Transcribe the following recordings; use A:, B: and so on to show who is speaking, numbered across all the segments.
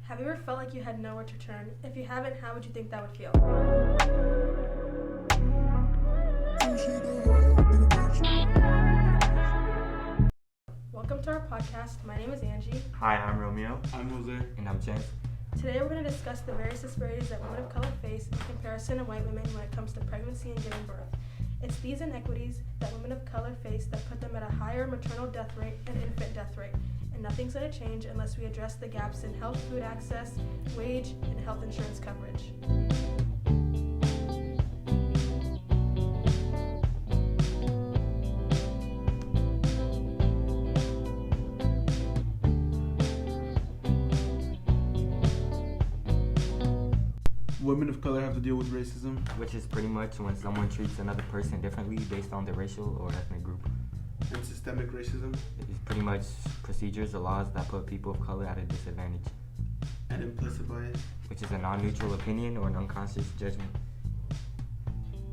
A: Have you ever felt like you had nowhere to turn? If you haven't, how would you think that would feel? Welcome to our podcast. My name is Angie.
B: Hi, I'm Romeo.
C: I'm Jose.
B: And I'm Chance.
A: Today we're going to discuss the various disparities that women of color face in comparison to white women when it comes to pregnancy and giving birth. It's these inequities that women of color face that put them at a higher maternal death rate and infant death rate. And nothing's going to change unless we address the gaps in health, food access, wage, and health insurance coverage.
C: Women of color have to deal with racism.
B: Which is pretty much when someone treats another person differently based on their racial or ethnic group.
C: And systemic racism.
B: It's pretty much procedures or laws that put people of color at a disadvantage.
C: And implicit bias.
B: Which is a non-neutral opinion or an unconscious judgment.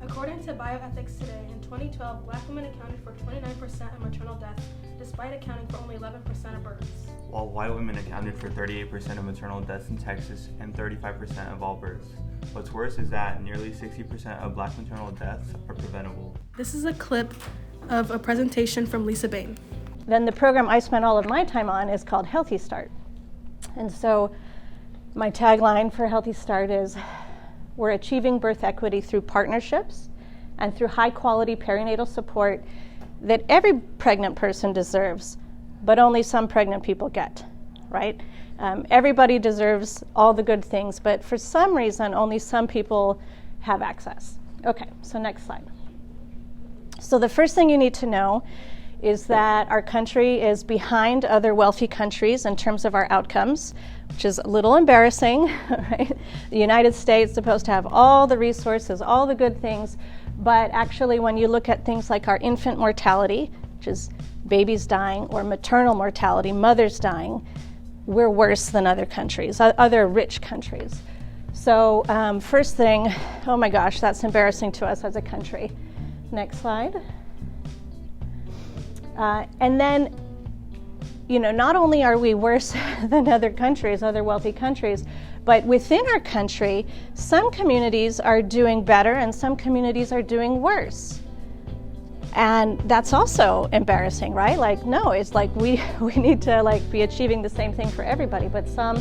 A: According to Bioethics Today, in 2012, black women accounted for 29% of maternal deaths, despite accounting for only 11% of births.
D: While white women accounted for 38% of maternal deaths in Texas and 35% of all births. What's worse is that nearly 60% of black maternal deaths are preventable.
A: This is a clip of a presentation from Lisa Bain.
E: Then the program I spent all of my time on is called Healthy Start. And so my tagline for Healthy Start is, we're achieving birth equity through partnerships and through high quality perinatal support that every pregnant person deserves, but only some pregnant people get, right? Everybody deserves all the good things, but for some reason, only some people have access. Okay, so next slide. So the first thing you need to know is that our country is behind other wealthy countries in terms of our outcomes, which is a little embarrassing, right? The United States is supposed to have all the resources, all the good things, but actually when you look at things like our infant mortality, which is babies dying, or maternal mortality, mothers dying, we're worse than other countries, other rich countries. So first thing, oh my gosh, that's embarrassing to us as a country. Next slide. And then, not only are we worse than other countries, other wealthy countries, but within our country, some communities are doing better and some communities are doing worse. And that's also embarrassing, right? Like, no, it's like we need to be achieving the same thing for everybody, but some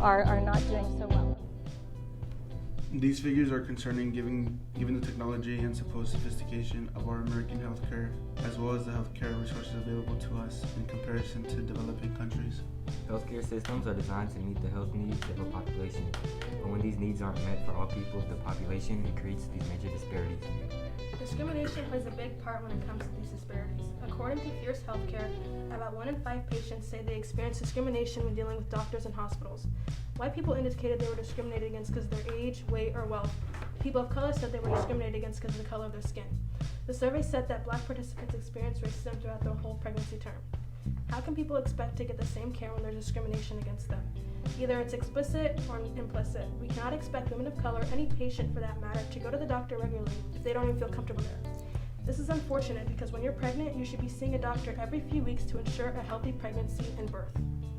E: are not doing so well.
C: These figures are concerning given the technology and supposed sophistication of our American healthcare, as well as the healthcare resources available to us in comparison to developing countries.
B: Healthcare systems are designed to meet the health needs of a population, but when these needs aren't met for all people of the population, it creates these major disparities.
A: Discrimination plays a big part when it comes to these disparities. According to Fierce Healthcare, about 1 in 5 patients say they experience discrimination when dealing with doctors and hospitals. White people indicated they were discriminated against because of their age, weight, or wealth. People of color said they were discriminated against because of the color of their skin. The survey said that black participants experienced racism throughout their whole pregnancy term. How can people expect to get the same care when there's discrimination against them? Either it's explicit or implicit. We cannot expect women of color, any patient for that matter, to go to the doctor regularly if they don't even feel comfortable there. This is unfortunate because when you're pregnant, you should be seeing a doctor every few weeks to ensure a healthy pregnancy and birth.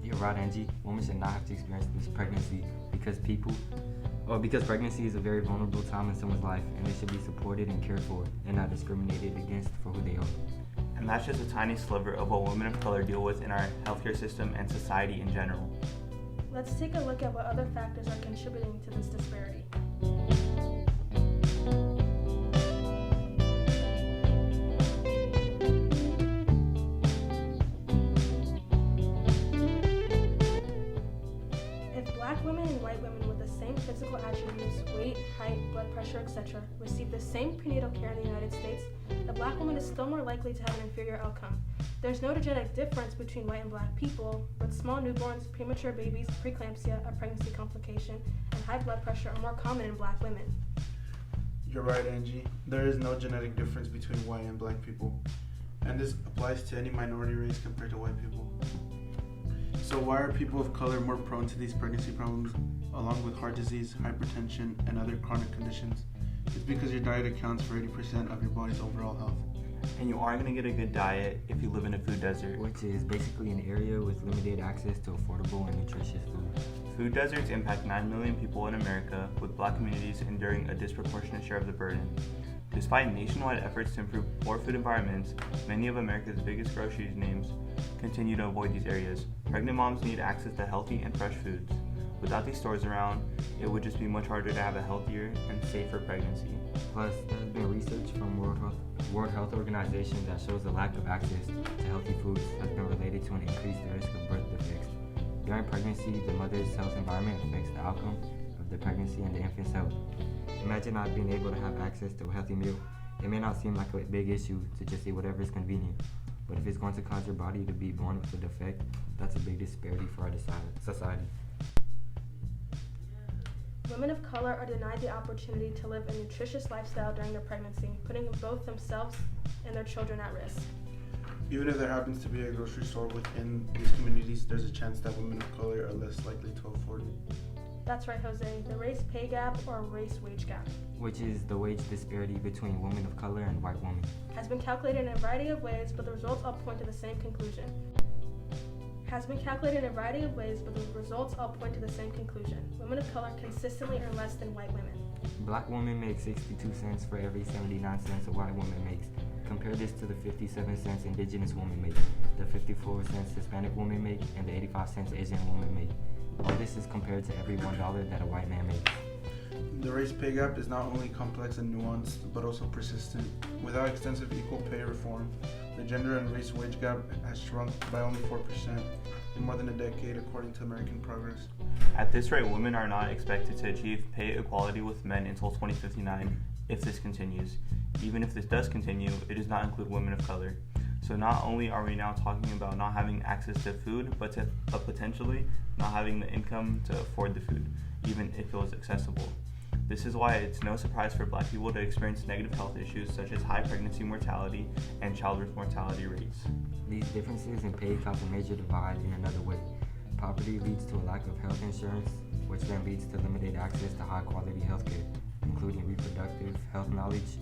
B: You're right, Angie. Women should not have to experience this pregnancy because pregnancy is a very vulnerable time in someone's life, and they should be supported and cared for and not discriminated against for who they are.
D: And that's just a tiny sliver of what women of color deal with in our healthcare system and society in general.
A: Let's take a look at what other factors are contributing to this disparity. If black women and white women with the same physical attributes, weight, height, blood pressure, etc., receive the same prenatal care in the United States, the black woman is still more likely to have an inferior outcome. There's no genetic difference between white and black people, but small newborns, premature babies, preeclampsia, a pregnancy complication, and high blood pressure are more common in black women.
C: You're right, Angie. There is no genetic difference between white and black people, and this applies to any minority race compared to white people. So why are people of color more prone to these pregnancy problems, along with heart disease, hypertension, and other chronic conditions? It's because your diet accounts for 80% of your body's overall health.
D: And you aren't going to get a good diet if you live in a food desert.
B: which is basically an area with limited access to affordable and nutritious food.
D: Food deserts impact 9 million people in America, with Black communities enduring a disproportionate share of the burden. Despite nationwide efforts to improve poor food environments, many of America's biggest grocery names continue to avoid these areas. Pregnant moms need access to healthy and fresh foods. Without these stores around, it would just be much harder to have a healthier and safer pregnancy.
B: Plus, there's been research from World Health Organization that shows the lack of access to healthy foods has been related to an increased risk of birth defects. During pregnancy, the mother's health environment affects the outcome of the pregnancy and the infant's health. Imagine not being able to have access to a healthy meal. It may not seem like a big issue to just eat whatever is convenient, but if it's going to cause your body to be born with a defect, that's a big disparity for our society.
A: Women of color are denied the opportunity to live a nutritious lifestyle during their pregnancy, putting both themselves and their children at risk.
C: Even if there happens to be a grocery store within these communities, there's a chance that women of color are less likely to afford it.
A: That's right, Jose. The race pay gap or race wage gap
B: Which is the wage disparity between women of color and white women.
A: has been calculated in a variety of ways, but the results all point to the same conclusion. Women of color consistently earn less than white women.
B: Black women make 62 cents for every 79 cents a white woman makes. Compare this to the 57 cents indigenous women make, the 54 cents Hispanic woman make, and the 85 cents Asian woman make. All this is compared to every $1 that a white man makes.
C: The race pay gap is not only complex and nuanced, but also persistent. Without extensive equal pay reform, the gender and race wage gap has shrunk by only 4% in more than a decade, according to American Progress.
D: At this rate, women are not expected to achieve pay equality with men until 2059 if this continues. Even if this does continue, it does not include women of color. So not only are we now talking about not having access to food, but potentially not having the income to afford the food, even if it was accessible. This is why it's no surprise for Black people to experience negative health issues such as high pregnancy mortality and childbirth mortality rates.
B: These differences in pay cause a major divide in another way. Poverty leads to a lack of health insurance, which then leads to limited access to high-quality health care, including reproductive health knowledge.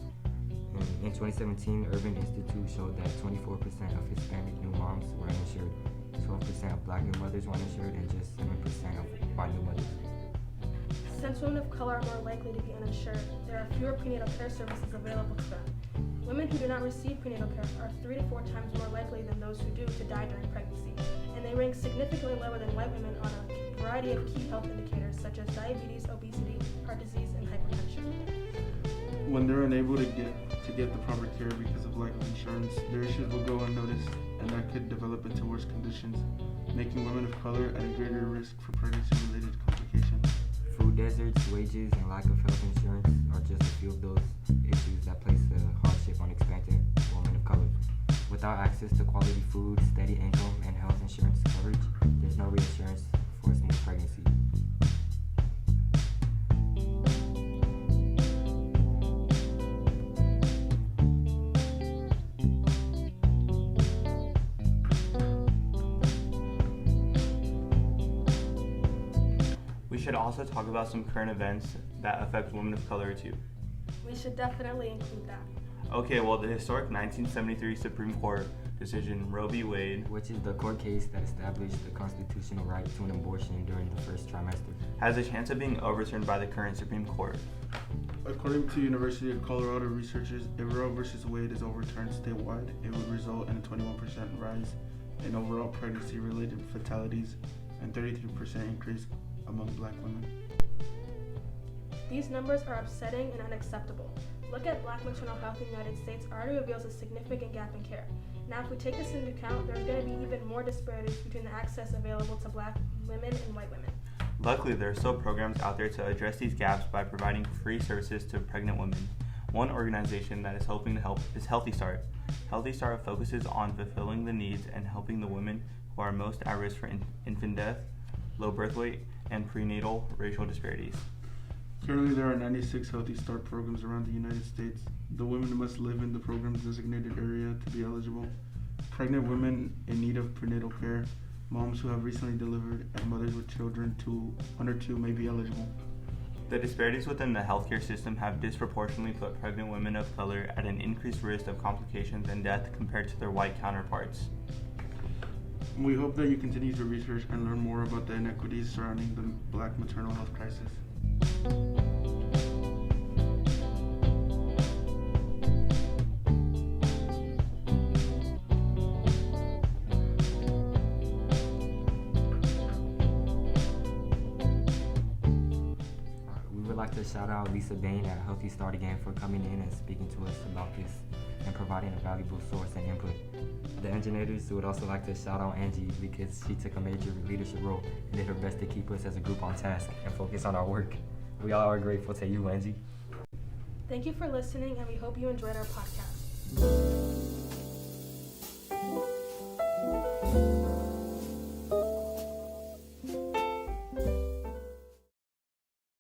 B: In 2017, Urban Institute showed that 24% of Hispanic new moms were uninsured, 12% of Black new mothers were uninsured, and just 7% of white new mothers.
A: Since women of color are more likely to be uninsured, there are fewer prenatal care services available to them. Women who do not receive prenatal care are 3 to 4 times more likely than those who do to die during pregnancy, and they rank significantly lower than white women on a variety of key health indicators such as diabetes, obesity, heart disease, and hypertension.
C: When they're unable to get the proper care because of lack of insurance, their issues will go unnoticed, and that could develop into worse conditions, making women of color at a greater risk for pregnancy-related complications.
B: Food deserts, wages, and lack of health insurance are just a few of those issues that place a hardship on expectant women of color. Without access to quality food, steady income, and health insurance coverage, there's no reassurance for a smooth pregnancy.
D: We should also talk about some current events that affect women of color too.
A: We should definitely include that.
D: Okay, well, the historic 1973 Supreme Court decision, Roe v. Wade,
B: Which is the court case that established the constitutional right to an abortion during the first trimester.
D: has a chance of being overturned by the current Supreme Court.
C: According to University of Colorado researchers, if Roe v. Wade is overturned statewide, it would result in a 21% rise in overall pregnancy-related fatalities and 33% increase among Black women.
A: These numbers are upsetting and unacceptable. Look at Black maternal health in the United States already reveals a significant gap in care. Now, if we take this into account, there's going to be even more disparities between the access available to Black women and white women.
D: Luckily, there are still programs out there to address these gaps by providing free services to pregnant women. One organization that is hoping to help is Healthy Start. Healthy Start focuses on fulfilling the needs and helping the women who are most at risk for infant death, low birth weight, and prenatal racial disparities.
C: Currently, there are 96 Healthy Start programs around the United States. The women must live in the program's designated area to be eligible. Pregnant women in need of prenatal care, moms who have recently delivered, and mothers with children under 2 may be eligible.
D: The disparities within the healthcare system have disproportionately put pregnant women of color at an increased risk of complications and death compared to their white counterparts.
C: We hope that you continue to research and learn more about the inequities surrounding the Black maternal health crisis.
B: We would like to shout out Lisa Bain at Healthy Start Again for coming in and speaking to us about this and providing a valuable source and input. The engineers would also like to shout out Angie because she took a major leadership role and did her best to keep us as a group on task and focus on our work. We all are grateful to you, Angie.
A: Thank you for listening, and we hope you enjoyed our podcast.